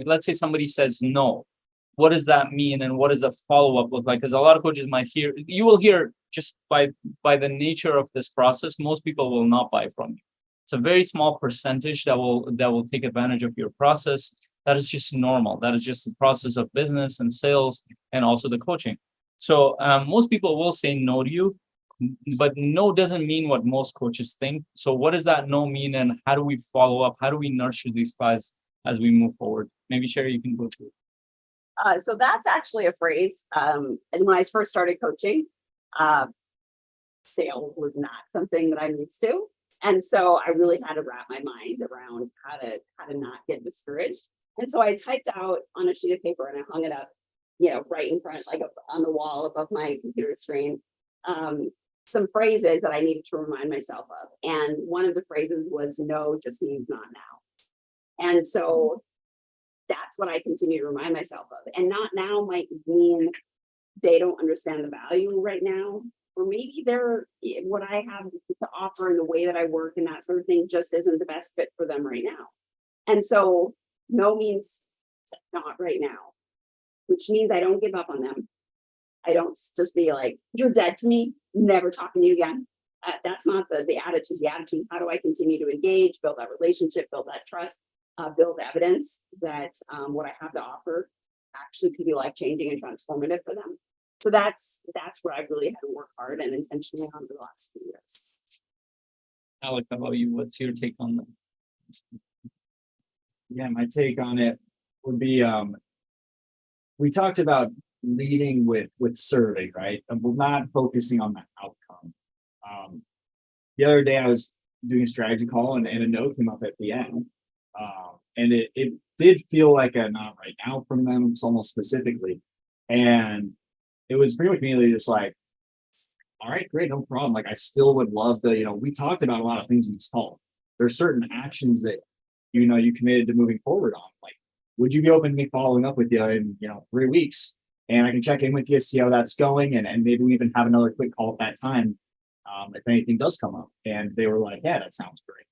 let's say somebody says no. What does that mean? And what does the follow-up look like? Because a lot of coaches you will hear just by the nature of this process, most people will not buy from you. It's a very small percentage that will take advantage of your process. That is just normal. That is just the process of business and sales and also the coaching. So most people will say no to you, but no doesn't mean what most coaches think. So what does that no mean, and how do we follow up? How do we nurture these guys as we move forward? Maybe Sheri, you can go through. So that's actually a phrase. And when I first started coaching, sales was not something that I'm used to. And so I really had to wrap my mind around how to not get discouraged. And so I typed out on a sheet of paper and I hung it up, right in front, like up on the wall above my computer screen, some phrases that I needed to remind myself of. And one of the phrases was no just means not now. And so that's what I continue to remind myself of. And not now might mean they don't understand the value right now, or maybe what I have to offer and the way that I work and that sort of thing just isn't the best fit for them right now. And so no means not right now, which means I don't give up on them. I don't just be like, you're dead to me, never talking to you again. That's not the attitude. The attitude, how do I continue to engage, build that relationship, build that trust, build evidence that what I have to offer actually could be life-changing and transformative for them. So that's what I've really had to work hard and intentionally on the last few years. Alec, how about you? What's your take on that? Yeah, my take on it would be, we talked about leading with serving, right? And we're not focusing on the outcome. The other day I was doing a strategy call and a note came up at the end. And it did feel like a not right now from them, almost specifically. And it was pretty much immediately just like, all right, great, no problem. Like, I still would love to, we talked about a lot of things in this call. There's certain actions that, you committed to moving forward on. Like, would you be open to me following up with you in, 3 weeks? And I can check in with you, see how that's going. And maybe we even have another quick call at that time, if anything does come up. And they were like, yeah, that sounds great.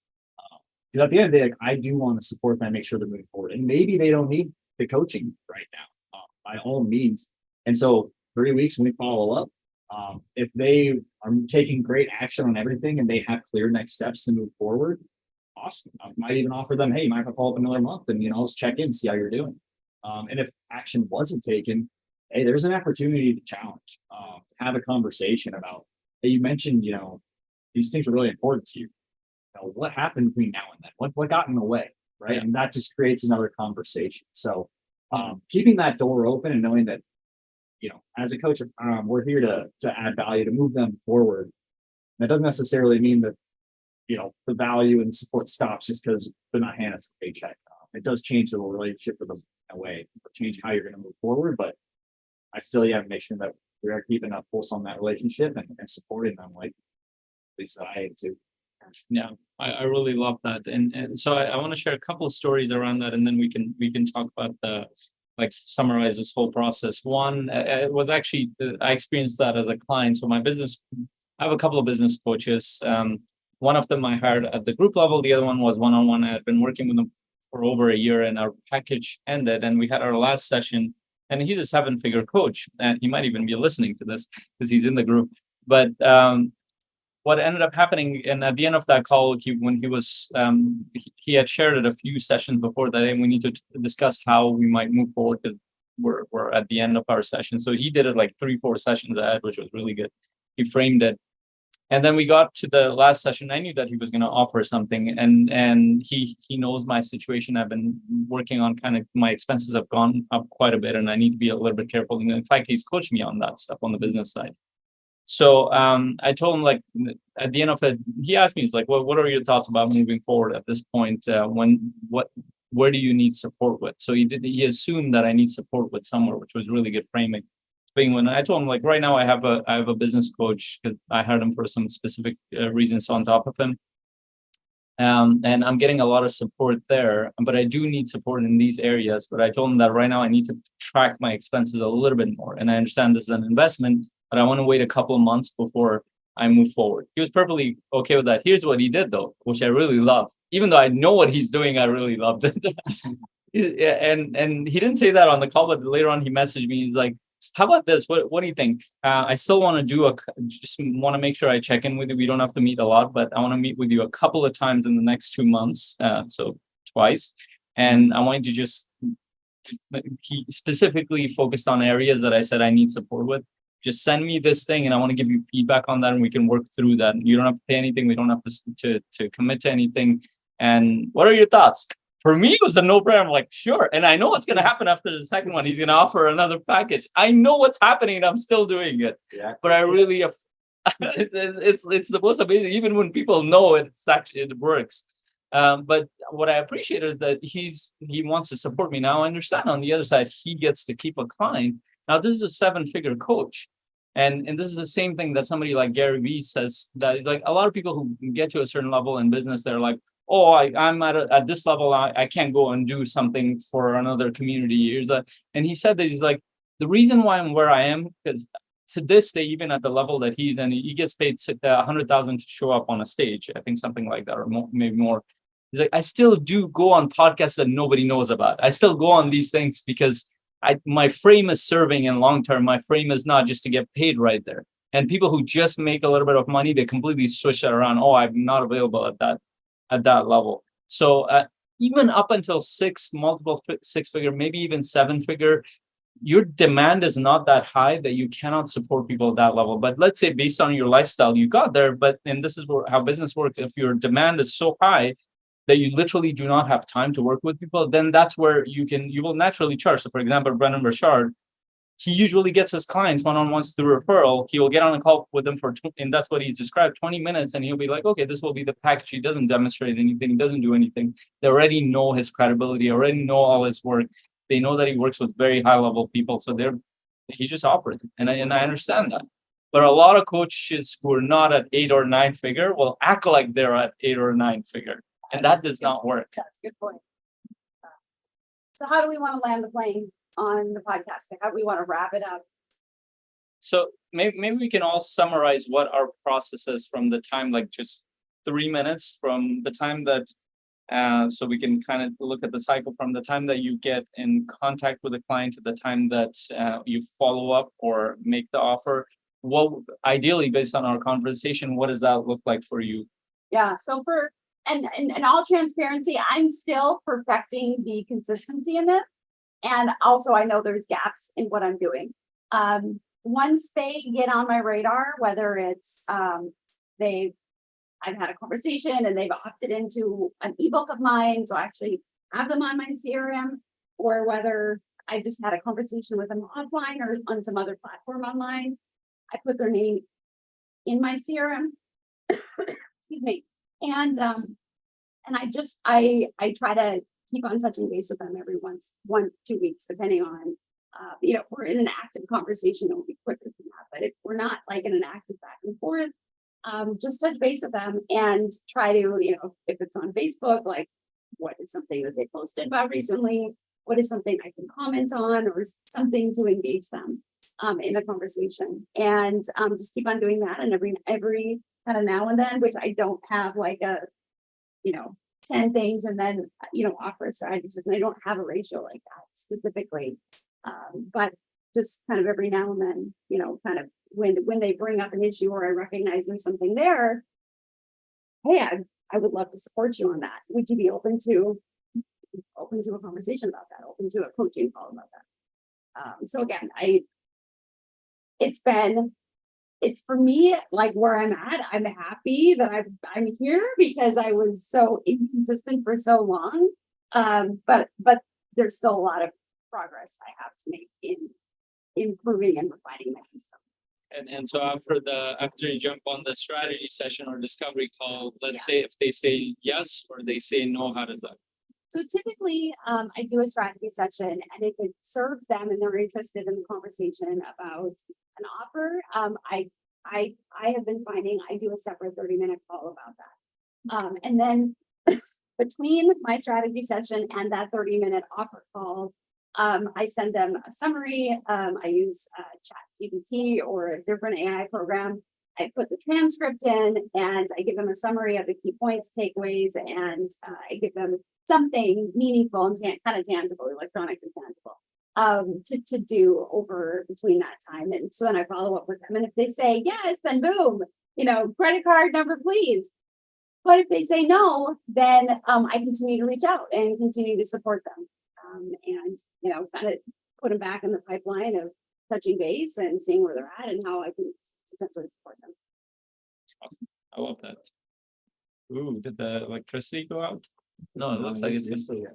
Because at the end of the day, like, I do want to support them, make sure they're moving forward. And maybe they don't need the coaching right now, by all means. And so 3 weeks when we follow up, if they are taking great action on everything and they have clear next steps to move forward, awesome. I might even offer them, hey, you might have to follow up another month and, let's check in, see how you're doing. And if action wasn't taken, hey, there's an opportunity to challenge, to have a conversation about, hey, you mentioned, these things are really important to you. What happened between now and then? What got in the way, right? Yeah. And that just creates another conversation. So keeping that door open and knowing that, as a coach, we're here to add value, to move them forward. That doesn't necessarily mean that, the value and support stops just because they're not handing us a paycheck. It does change the relationship with them in a way, change how you're going to move forward. But I still, make sure that we are keeping a pulse on that relationship and supporting them, like at least that I am too. Yeah, I really love that, and so I want to share a couple of stories around that, and then we can talk about like summarize this whole process. One, it was actually I experienced that as a client. So I have a couple of business coaches. One of them I hired at the group level. The other one was one-on-one. I had been working with them for over a year, and our package ended. And we had our last session. And he's a 7-figure coach, and he might even be listening to this because he's in the group. But what ended up happening, and at the end of that call, he had shared it a few sessions before that, and we need to discuss how we might move forward. Because we're at the end of our session, so he did it like 3-4 sessions ahead, which was really good. He framed it, and then we got to the last session. I knew that he was going to offer something, and he knows my situation. I've been working on kind of my expenses have gone up quite a bit, and I need to be a little bit careful. And in fact, he's coached me on that stuff on the business side. So I told him, like, at the end of it, he asked me, he's like, well, what are your thoughts about moving forward at this point? Where do you need support with? So he assumed that I need support with somewhere, which was really good framing. When I told him, like, right now I have a business coach because I hired him for some specific reasons on top of him. And I'm getting a lot of support there, but I do need support in these areas. But I told him that right now I need to track my expenses a little bit more. And I understand this is an investment, but I want to wait a couple of months before I move forward. He was perfectly okay with that. Here's what he did, though, which I really love. Even though I know what he's doing, I really loved it. And he didn't say that on the call, but later on he messaged me. He's like, how about this? What do you think? I still want to just want to make sure I check in with you. We don't have to meet a lot, but I want to meet with you a couple of times in the next 2 months. So twice. And I want you to he specifically focused on areas that I said I need support with. Just send me this thing, and I want to give you feedback on that, and we can work through that. You don't have to pay anything. We don't have to commit to anything. And what are your thoughts? For me, it was a no-brainer. I'm like, sure. And I know what's going to happen after the second one. He's going to offer another package. I know what's happening, and I'm still doing it. Yeah. But I really, it's the most amazing. Even when people know it works. But what I appreciate is that he wants to support me. Now I understand on the other side, he gets to keep a client. Now this is a 7-figure coach. And this is the same thing that somebody like Gary Vee says, that like a lot of people who get to a certain level in business, they're like, oh, I'm at this level, I can't go and do something for another community. And he said that he's like, the reason why I'm where I am, because to this day, even at the level that he gets paid $100,000 to show up on a stage, I think something like that, or maybe more. He's like, I still do go on podcasts that nobody knows about. I still go on these things because my frame is serving in long term. My frame is not just to get paid right there. And people who just make a little bit of money, they completely switch that around. Oh, I'm not available at that level. So even up until multiple 6-figure, maybe even 7-figure, your demand is not that high that you cannot support people at that level. But let's say based on your lifestyle, you got there. And this is how business works. If your demand is so high that you literally do not have time to work with people, then that's where you will naturally charge. So for example, Brendan Burchard, he usually gets his clients one-on-ones through referral. He will get on a call with them and that's what he's described, 20 minutes. And he'll be like, okay, this will be the package. He doesn't demonstrate anything. He doesn't do anything. They already know his credibility, already know all his work. They know that he works with very high level people. So he just offers it. And I understand that. But a lot of coaches who are not at 8 or 9 figure will act like they're at 8 or 9 figure. And that does not work. That's a good point. So how do we want to land the plane on the podcast? How do we want to wrap it up? So maybe we can all summarize what our process is from the time, like just 3 minutes from the time that, so we can kind of look at the cycle from the time that you get in contact with the client to the time that you follow up or make the offer. Well, ideally, based on our conversation, what does that look like for you? Yeah. So and all transparency, I'm still perfecting the consistency in it. And also I know there's gaps in what I'm doing. Once they get on my radar, whether it's I've had a conversation and they've opted into an ebook of mine, so I actually have them on my CRM, or whether I just had a conversation with them offline or on some other platform online, I put their name in my CRM. Excuse me. And I try to keep on touching base with them every 2 weeks, depending on, if we're in an active conversation, it will be quicker than that. But if we're not like in an active back and forth, just touch base with them and try to, if it's on Facebook, like what is something that they posted about recently, what is something I can comment on or something to engage them in the conversation, and just keep on doing that. And every kind of now and then, which I don't have like a, 10 things and then, offer a strategy. And I don't have a ratio like that specifically. But just kind of every now and then, kind of when they bring up an issue or I recognize there's something there, hey, I would love to support you on that. Would you be open to a conversation about that, open to a coaching call about that? So again, it's for me, like where I'm at, I'm happy that I'm here because I was so inconsistent for so long. But there's still a lot of progress I have to make in improving and refining my system. And so after you jump on the strategy session or discovery call, let's say if they say yes or they say no, how does that? So typically, I do a strategy session, and if it serves them and they're interested in the conversation about an offer, I have been finding I do a separate 30-minute call about that. And then between my strategy session and that 30-minute offer call, I send them a summary. I use ChatGPT or a different AI program. I put the transcript in and I give them a summary of the key points, takeaways, and I give them something meaningful and kind of tangible, electronic and tangible, to do over between that time. And so then I follow up with them. And if they say yes, then boom, credit card number, please. But if they say no, then I continue to reach out and continue to support them. And kind of put them back in the pipeline of touching base and seeing where they're at and how I can essentially support them. Awesome. I love that. Ooh, did the electricity go out? No, it looks like it's good.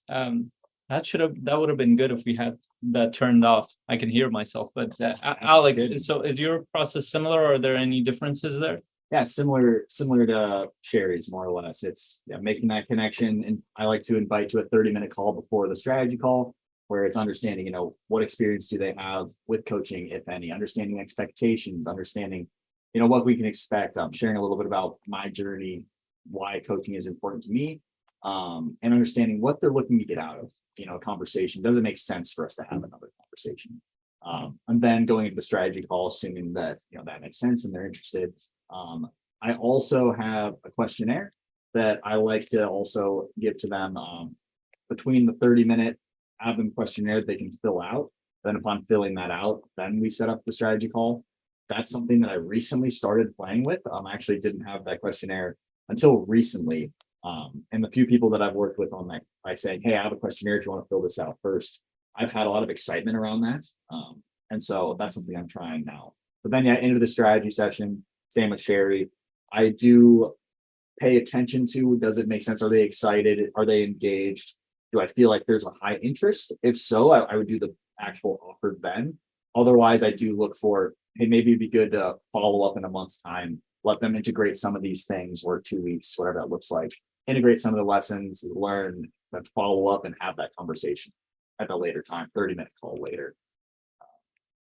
That would have been good if we had that turned off. I can hear myself, but Alex, so is your process similar? Or are there any differences there? Yeah, similar to Sheri's, more or less. It's making that connection, and I like to invite to a 30-minute call before the strategy call, where it's understanding, what experience do they have with coaching, if any, understanding expectations, understanding, what we can expect. Sharing a little bit about my journey, why coaching is important to me, and understanding what they're looking to get out of, a conversation. Does it make sense for us to have another conversation? And then going into the strategy call, assuming that, that makes sense and they're interested. I also have a questionnaire that I like to also give to them between the 30-minute admin questionnaire they can fill out. Then upon filling that out, then we set up the strategy call. That's something that I recently started playing with. I actually didn't have that questionnaire until recently. And the few people that I've worked with on that by saying, hey, I have a questionnaire if you want to fill this out first, I've had a lot of excitement around that. And so that's something I'm trying now. But then into the strategy session, same with Sheri. I do pay attention to, does it make sense? Are they excited? Are they engaged? Do I feel like there's a high interest? If so, I would do the actual offer then. Otherwise, I do look for, hey, maybe it'd be good to follow up in a month's time, let them integrate some of these things, or 2 weeks, whatever that looks like, integrate some of the lessons, learn, then follow up and have that conversation at a later time, 30-minute call later.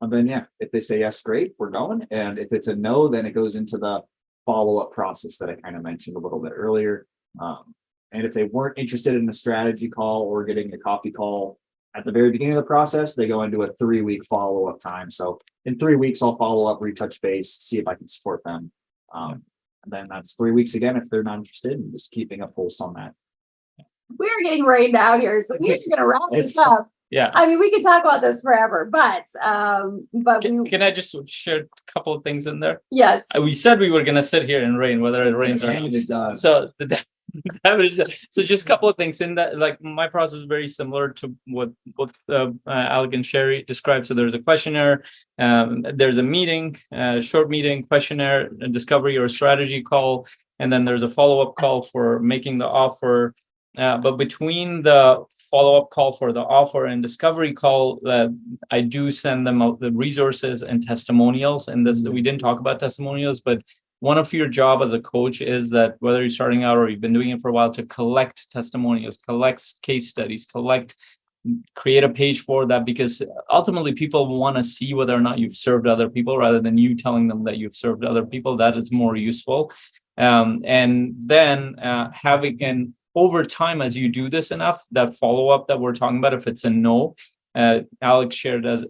And then, if they say yes, great, we're going. And if it's a no, then it goes into the follow-up process that I kind of mentioned a little bit earlier. And if they weren't interested in a strategy call or getting a coffee call at the very beginning of the process, they go into a 3-week follow-up time. So in 3 weeks, I'll follow up, retouch base, see if I can support them. And then that's 3 weeks again if they're not interested, and just keeping a pulse on that. We're getting rained out here, so we're going to wrap this up. Yeah. I mean, we could talk about this forever, but can I just share a couple of things in there? Yes. We said we were gonna sit here and rain, whether it rains or not. So the damage. So just a couple of things in that. Like my process is very similar to what Alec and Sheri described. So there's a questionnaire, there's a meeting, short meeting, questionnaire, a discovery or strategy call, and then there's a follow-up call for making the offer. But between the follow-up call for the offer and discovery call, I do send them out the resources and testimonials. And this, we didn't talk about testimonials, but one of your job as a coach is that whether you're starting out or you've been doing it for a while, to collect testimonials, collect case studies, create a page for that, because ultimately people want to see whether or not you've served other people rather than you telling them that you've served other people. That is more useful. And then having, and over time, as you do this enough, that follow-up that we're talking about, if it's a no, Alex shared as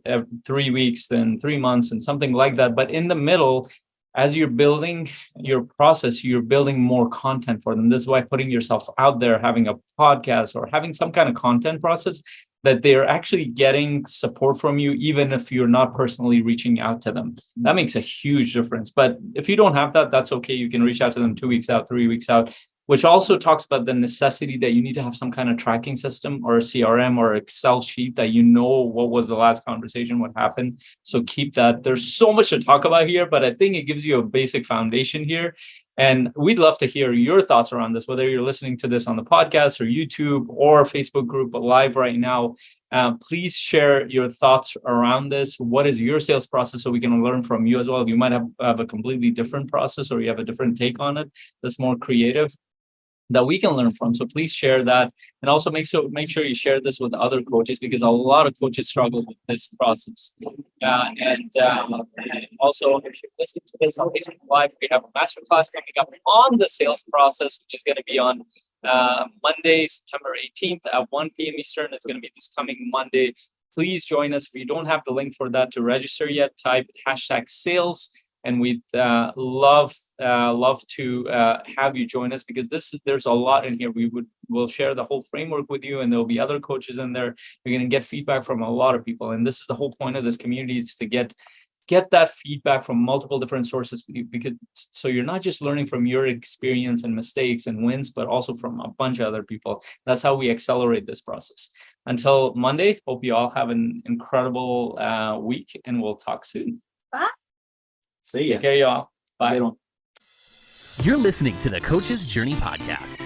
3 weeks, then 3 months, and something like that. But in the middle, as you're building your process, you're building more content for them. This is why putting yourself out there, having a podcast or having some kind of content process, that they're actually getting support from you, even if you're not personally reaching out to them. That makes a huge difference. But if you don't have that, that's okay. You can reach out to them 2 weeks out, 3 weeks out, which also talks about the necessity that you need to have some kind of tracking system or a CRM or Excel sheet that you know what was the last conversation, what happened. So keep that. There's so much to talk about here, but I think it gives you a basic foundation here. And we'd love to hear your thoughts around this, whether you're listening to this on the podcast or YouTube or Facebook group live right now. Please share your thoughts around this. What is your sales process, so we can learn from you as well? You might have a completely different process, or you have a different take on it that's more creative, that we can learn from. So please share that. And also make sure you share this with other coaches, because a lot of coaches struggle with this process. And also, if you're listening to this on Facebook Live, we have a masterclass coming up on the sales process, which is going to be on Monday, September 18th at 1 p.m. Eastern. It's going to be this coming Monday. Please join us. If you don't have the link for that to register yet, type #sales. And we'd love to have you join us, because there's a lot in here. We'll share the whole framework with you, and there'll be other coaches in there. You're going to get feedback from a lot of people, and this is the whole point of this community, is to get that feedback from multiple different sources, because so you're not just learning from your experience and mistakes and wins, but also from a bunch of other people. That's how we accelerate this process. Until Monday, hope you all have an incredible week, and we'll talk soon. Bye. See ya. Take care, y'all. Bye. You're listening to the Coach's Journey podcast.